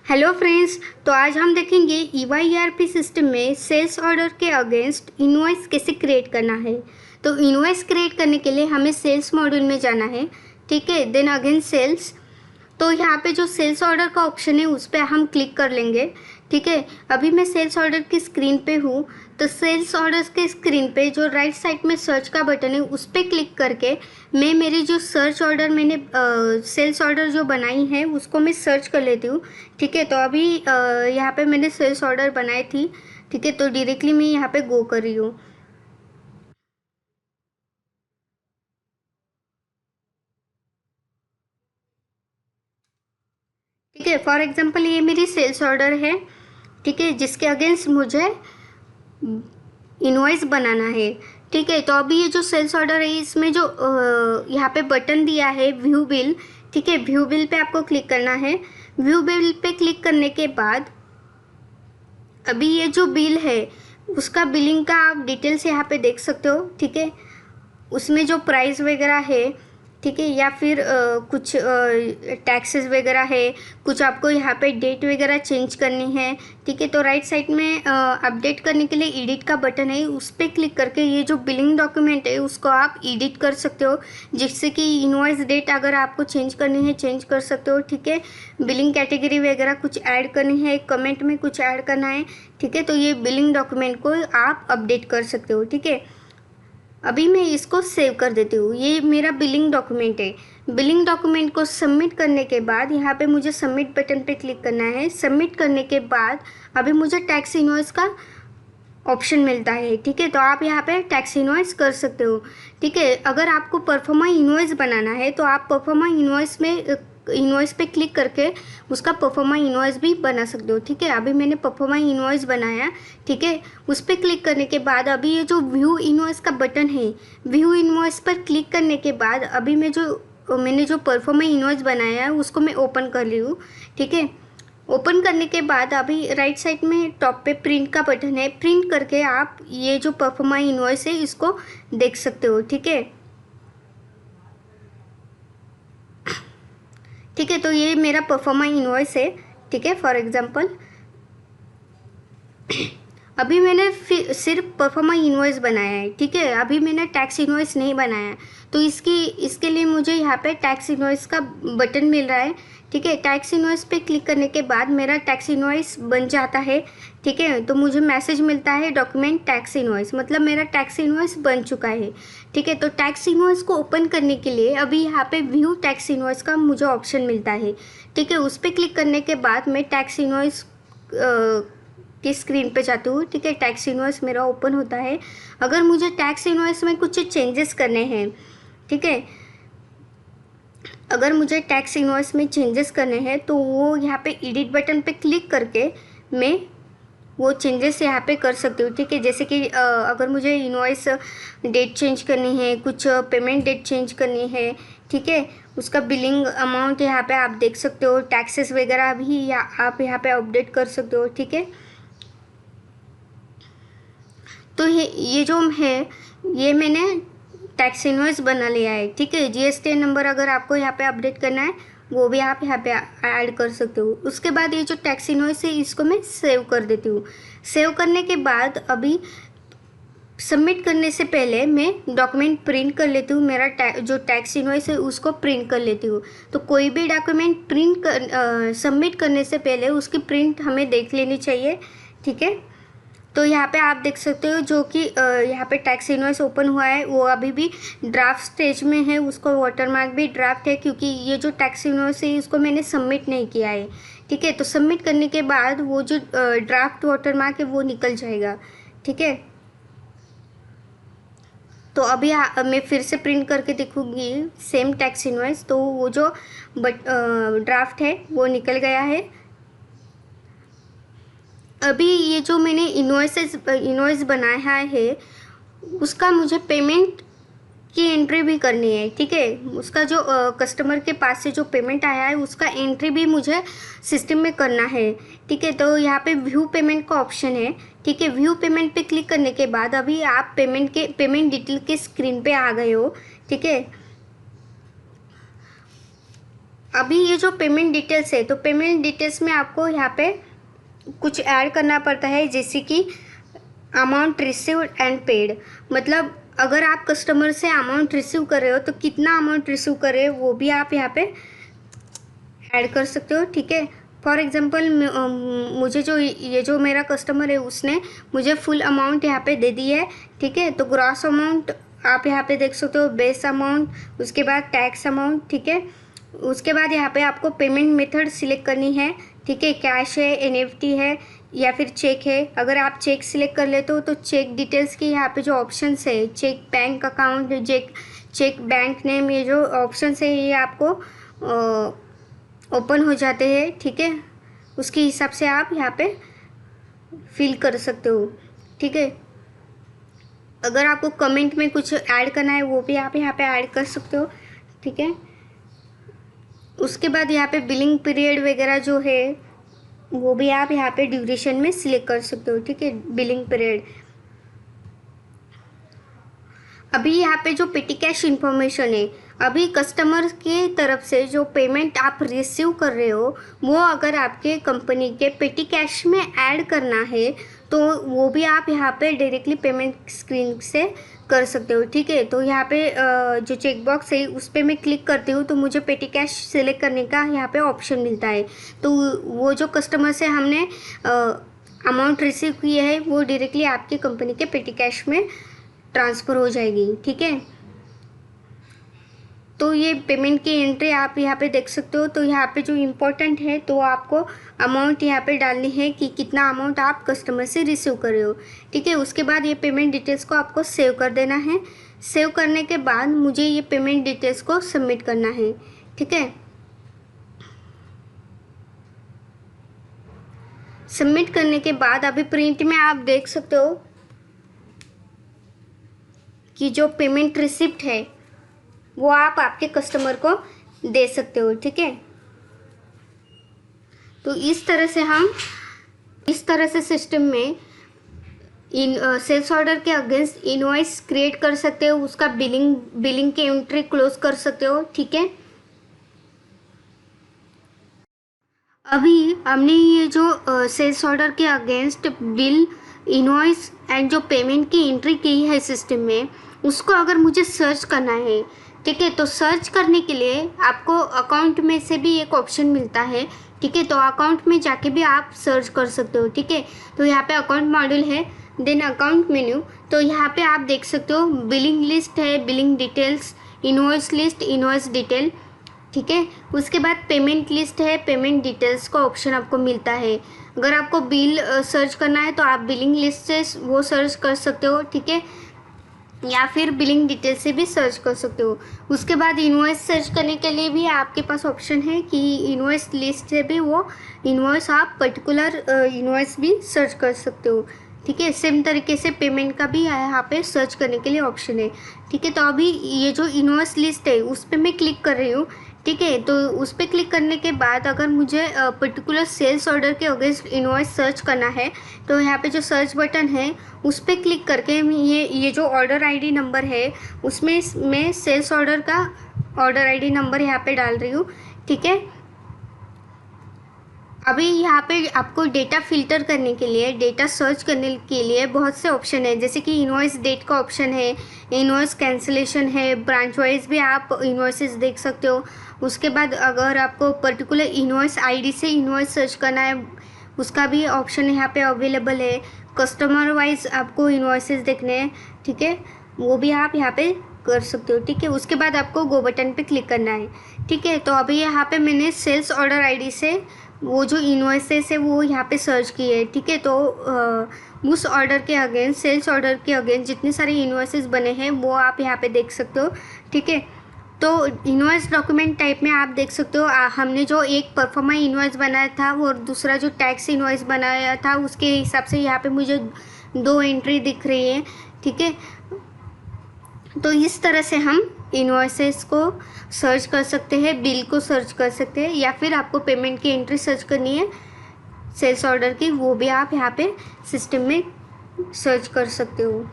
Hello friends. तो आज हम देखेंगे ईवाई ईआरपी सिस्टम में सेल्स ऑर्डर के अगेंस्ट इनवॉइस कैसे क्रिएट करना है। तो इनवॉइस क्रिएट करने के लिए हमें सेल्स मॉड्यूल में जाना है, ठीक है। देन अगेन सेल्स, तो यहाँ पे जो सेल्स ऑर्डर का ऑप्शन है उस पर हम क्लिक कर लेंगे, ठीक है। अभी मैं सेल्स ऑर्डर की स्क्रीन पे हूँ। तो सेल्स ऑर्डर्स के स्क्रीन पे जो राइट साइड में सर्च का बटन है उस पर क्लिक करके मैं मेरी जो सर्च ऑर्डर मैंने सेल्स ऑर्डर जो बनाई है उसको मैं सर्च कर लेती हूँ, ठीक है। तो अभी यहाँ पे मैंने सेल्स ऑर्डर बनाई थी, ठीक है। तो डायरेक्टली मैं यहाँ पे गो कर रही हूँ। ठीक है, फॉर एग्जांपल ये मेरी सेल्स ऑर्डर है, ठीक है, जिसके अगेंस्ट मुझे इनवॉइस बनाना है, ठीक है। तो अभी ये जो सेल्स ऑर्डर है इसमें जो यहाँ पे बटन दिया है व्यू बिल, ठीक है। व्यू बिल पे आपको क्लिक करना है। व्यू बिल पे क्लिक करने के बाद अभी ये जो बिल है उसका बिलिंग का आप डिटेल्स यहाँ पे देख सकते हो, ठीक है। उसमें जो प्राइस वगैरह है, ठीक है, या फिर कुछ टैक्सेस वगैरह है, कुछ आपको यहाँ पे डेट वगैरह चेंज करनी है, ठीक है। तो राइट साइड में अपडेट करने के लिए एडिट का बटन है, उस पर क्लिक करके ये जो बिलिंग डॉक्यूमेंट है उसको आप एडिट कर सकते हो, जिससे कि इनवॉइस डेट अगर आपको चेंज करनी है चेंज कर सकते हो, ठीक है। बिलिंग कैटेगरी वगैरह कुछ ऐड करनी है, कमेंट में कुछ ऐड करना है, ठीक है। तो ये बिलिंग डॉक्यूमेंट को आप अपडेट कर सकते हो, ठीक है। अभी मैं इसको सेव कर देती हूँ। ये मेरा बिलिंग डॉक्यूमेंट है। बिलिंग डॉक्यूमेंट को सबमिट करने के बाद यहाँ पे मुझे सबमिट बटन पे क्लिक करना है। सबमिट करने के बाद अभी मुझे टैक्स इनवॉइस का ऑप्शन मिलता है, ठीक है। तो आप यहाँ पे टैक्स इनवॉइस कर सकते हो, ठीक है। अगर आपको परफॉर्मा इनवॉइस बनाना है तो आप परफॉर्मा इनवॉइस में इनवॉइस पे क्लिक करके उसका परफॉर्मा इनवॉइस भी बना सकते हो, ठीक है। अभी मैंने परफॉर्मा इनवॉइस बनाया, ठीक है। उस पर क्लिक करने के बाद अभी ये जो व्यू इनवॉइस का बटन है, व्यू इनवॉइस पर क्लिक करने के बाद अभी मैंने जो परफॉर्मा इनवॉइस बनाया है उसको मैं ओपन कर ली हूँ, ठीक है। ओपन करने के बाद अभी राइट साइड में टॉप पे प्रिंट का बटन है। प्रिंट करके आप ये जो परफॉर्मा इनवॉइस है इसको देख सकते हो, ठीक है। ठीक है, तो ये मेरा परफॉर्मा इनवॉइस है, ठीक है। फॉर एग्जांपल अभी मैंने सिर्फ परफॉर्मा इनवॉइस बनाया है, ठीक है। अभी मैंने टैक्स इनवॉइस नहीं बनाया है। तो इसके लिए मुझे यहाँ पे टैक्स इनवॉइस का बटन मिल रहा है, ठीक है। टैक्स इनवॉइस पे क्लिक करने के बाद मेरा टैक्स इनवॉइस बन जाता है, ठीक है। तो मुझे मैसेज मिलता है डॉक्यूमेंट टैक्स इनवॉइस, मतलब मेरा टैक्स इनवॉइस बन चुका है, ठीक है। तो टैक्स इनवॉइस को ओपन करने के लिए अभी यहाँ पे व्यू टैक्स इनवॉइस का मुझे ऑप्शन मिलता है, ठीक है। उस पर क्लिक करने के बाद मैं टैक्स इनवॉइस की स्क्रीन पे जाती हूँ, ठीक है। टैक्स इनवॉइस मेरा ओपन होता है। अगर मुझे टैक्स इनवॉइस में कुछ चेंजेस करने हैं, ठीक है, अगर मुझे टैक्स इनवॉइस में चेंजेस करने हैं तो वो यहाँ पे एडिट बटन पे क्लिक करके मैं वो चेंजेस यहाँ पे कर सकती हूँ, ठीक है। जैसे कि अगर मुझे इनवॉइस डेट चेंज करनी है, कुछ पेमेंट डेट चेंज करनी है, ठीक है, उसका बिलिंग अमाउंट यहाँ पे आप देख सकते हो, टैक्सेस वगैरह भी आप यहाँ पे अपडेट कर सकते हो, ठीक है। तो ये जो है ये मैंने टैक्स इनवॉइस बना लिया है, ठीक है। जीएसटी नंबर अगर आपको यहाँ पे अपडेट करना है वो भी आप यहाँ पे ऐड कर सकते हो। उसके बाद ये जो टैक्स इनवॉइस है इसको मैं सेव कर देती हूँ। सेव करने के बाद अभी सबमिट करने से पहले मैं डॉक्यूमेंट प्रिंट कर लेती हूँ। मेरा जो टैक्स इनवॉइस है उसको प्रिंट कर लेती हूँ। तो कोई भी डॉक्यूमेंट सबमिट करने से पहले उसकी प्रिंट हमें देख लेनी चाहिए, ठीक है। तो यहाँ पे आप देख सकते हो जो कि यहाँ पे टैक्स इनवॉइस ओपन हुआ है वो अभी भी ड्राफ्ट स्टेज में है, उसको वाटरमार्क भी ड्राफ्ट है, क्योंकि ये जो टैक्स इनवॉइस है इसको मैंने सबमिट नहीं किया है, ठीक है। तो सबमिट करने के बाद वो जो ड्राफ्ट वाटरमार्क है वो निकल जाएगा, ठीक है। तो अभी मैं फिर से प्रिंट करके दिखूँगी सेम टैक्स इनवॉइस। तो वो जो ड्राफ्ट है वो निकल गया है। अभी ये जो मैंने इनवॉइस बनाया है उसका मुझे पेमेंट की एंट्री भी करनी है, ठीक है। उसका जो कस्टमर के पास से जो पेमेंट आया है उसका एंट्री भी मुझे सिस्टम में करना है, ठीक है। तो यहाँ पे व्यू पेमेंट का ऑप्शन है, ठीक है। व्यू पेमेंट पे क्लिक करने के बाद अभी आप पेमेंट डिटेल के स्क्रीन पे आ गए हो, ठीक है। अभी ये जो पेमेंट डिटेल्स है, तो पेमेंट डिटेल्स में आपको यहाँ पे कुछ ऐड करना पड़ता है, जैसे कि अमाउंट रिसीव्ड एंड पेड। मतलब अगर आप कस्टमर से अमाउंट रिसीव कर रहे हो तो कितना अमाउंट रिसीव कर रहे हो वो भी आप यहाँ पे ऐड कर सकते हो, ठीक है। फॉर एग्जांपल मुझे ये जो मेरा कस्टमर है उसने मुझे फुल अमाउंट यहाँ पे दे दी है, ठीक है। तो ग्रॉस अमाउंट आप यहाँ पे देख सकते हो, बेस अमाउंट, उसके बाद टैक्स अमाउंट, ठीक है। उसके बाद यहाँ पे आपको पेमेंट मेथड सिलेक्ट करनी है, ठीक है। कैश है, एनईएफटी है या फिर चेक है। अगर आप चेक सिलेक्ट कर लेते हो तो चेक डिटेल्स की यहाँ पे जो ऑप्शंस है, cheque bank account, cheque bank name, ये जो ऑप्शंस है ये आपको ओपन हो जाते हैं, ठीक है। उसके हिसाब से आप यहाँ पे फिल कर सकते हो, ठीक है। अगर आपको कमेंट में कुछ ऐड करना है वो भी आप यहाँ पे ऐड कर सकते हो, ठीक है। उसके बाद यहाँ पे बिलिंग पीरियड वगैरह जो है वो भी आप यहाँ पे ड्यूरेशन में सिलेक्ट कर सकते हो, ठीक है, बिलिंग पीरियड। अभी यहाँ पे जो पेटी कैश इन्फॉर्मेशन है, अभी कस्टमर के तरफ से जो पेमेंट आप रिसीव कर रहे हो वो अगर आपके कंपनी के पेटी कैश में ऐड करना है तो वो भी आप यहाँ पे डायरेक्टली पेमेंट स्क्रीन से कर सकते हो, ठीक है। तो यहाँ पे जो चेक बॉक्स है उस पर मैं क्लिक करती हूँ तो मुझे पेटी कैश सिलेक्ट करने का यहाँ पे ऑप्शन मिलता है। तो वो जो कस्टमर से हमने अमाउंट रिसीव की है वो डायरेक्टली आपकी कंपनी के पेटी कैश में ट्रांसफ़र हो जाएगी, ठीक है। तो ये पेमेंट की एंट्री आप यहाँ पे देख सकते हो। तो यहाँ पे जो इम्पोर्टेंट है तो आपको अमाउंट यहाँ पे डालनी है कि कितना अमाउंट आप कस्टमर से रिसीव कर रहे हो, ठीक है। उसके बाद ये पेमेंट डिटेल्स को आपको सेव कर देना है। सेव करने के बाद मुझे ये पेमेंट डिटेल्स को सबमिट करना है, ठीक है। सबमिट करने के बाद अभी प्रिंट में आप देख सकते हो कि जो पेमेंट रिसिप्ट है वो आप आपके कस्टमर को दे सकते हो, ठीक है। तो इस तरह से सिस्टम में सेल्स ऑर्डर के अगेंस्ट इनवॉइस क्रिएट कर सकते हो, उसका बिलिंग की एंट्री क्लोज कर सकते हो, ठीक है। अभी हमने ये जो सेल्स ऑर्डर के अगेंस्ट बिल, इनवॉइस एंड जो पेमेंट की एंट्री की है सिस्टम में, उसको अगर मुझे सर्च करना है, ठीक है, तो सर्च करने के लिए आपको अकाउंट में से भी एक ऑप्शन मिलता है, ठीक है। तो अकाउंट में जाके भी आप सर्च कर सकते हो, ठीक है। तो यहाँ पे अकाउंट मॉड्यूल है, देन अकाउंट मेन्यू। तो यहाँ पे आप देख सकते हो बिलिंग लिस्ट है, billing details, invoice list, invoice detail, ठीक है। उसके बाद पेमेंट लिस्ट है, पेमेंट डिटेल्स का ऑप्शन आपको मिलता है। अगर आपको बिल सर्च करना है तो आप बिलिंग लिस्ट से वो सर्च कर सकते हो, ठीक है, या फिर बिलिंग डिटेल से भी सर्च कर सकते हो। उसके बाद इनवॉइस सर्च करने के लिए भी आपके पास ऑप्शन है कि इनवॉइस लिस्ट से भी वो इनवॉइस आप पर्टिकुलर इनवॉइस भी सर्च कर सकते हो, ठीक है। सेम तरीके से पेमेंट का भी यहाँ पे सर्च करने के लिए ऑप्शन है, ठीक है। तो अभी ये जो इनवॉइस लिस्ट है उस पर मैं क्लिक कर रही हूँ, ठीक है। तो उस पर क्लिक करने के बाद अगर मुझे पर्टिकुलर सेल्स ऑर्डर के अगेंस्ट इनवॉइस सर्च करना है तो यहाँ पे जो सर्च बटन है उस पर क्लिक करके ये जो ऑर्डर आईडी नंबर है उसमें मैं सेल्स ऑर्डर का ऑर्डर आईडी नंबर यहाँ पे डाल रही हूँ, ठीक है। अभी यहाँ पे आपको डेटा फिल्टर करने के लिए, डेटा सर्च करने के लिए बहुत से ऑप्शन है, जैसे कि इनवॉइस डेट का ऑप्शन है, इनवॉइस कैंसिलेशन है, ब्रांच वाइज भी आप इनवॉइसेस देख सकते हो। उसके बाद अगर आपको पर्टिकुलर इनवॉइस आईडी से इनवॉइस सर्च करना है उसका भी ऑप्शन यहाँ पे अवेलेबल है। कस्टमर वाइज आपको इनवॉइसेस देखने हैं, ठीक है, वो भी आप यहाँ पे कर सकते हो, ठीक है। उसके बाद आपको गो बटन पे क्लिक करना है, ठीक है। तो अभी यहाँ पे मैंने सेल्स ऑर्डर आईडी से वो जो इनवॉइसेस है वो यहाँ पे सर्च की है, ठीक है। तो उस ऑर्डर के अगेंस्ट, सेल्स ऑर्डर के अगेंस्ट जितने सारे इनवॉइसेस बने हैं वो आप यहाँ पे देख सकते हो, ठीक है। तो इनवॉइस डॉक्यूमेंट टाइप में आप देख सकते हो हमने जो एक परफॉर्मा इनवॉइस बनाया था और दूसरा जो टैक्स इनवॉइस बनाया था उसके हिसाब से यहाँ पे मुझे 2 एंट्री दिख रही है, ठीक है। तो इस तरह से हम इनवॉइसेस को सर्च कर सकते हैं, बिल को सर्च कर सकते हैं, या फिर आपको पेमेंट की एंट्री सर्च करनी है सेल्स ऑर्डर की, वो भी आप यहाँ पे सिस्टम में सर्च कर सकते हो।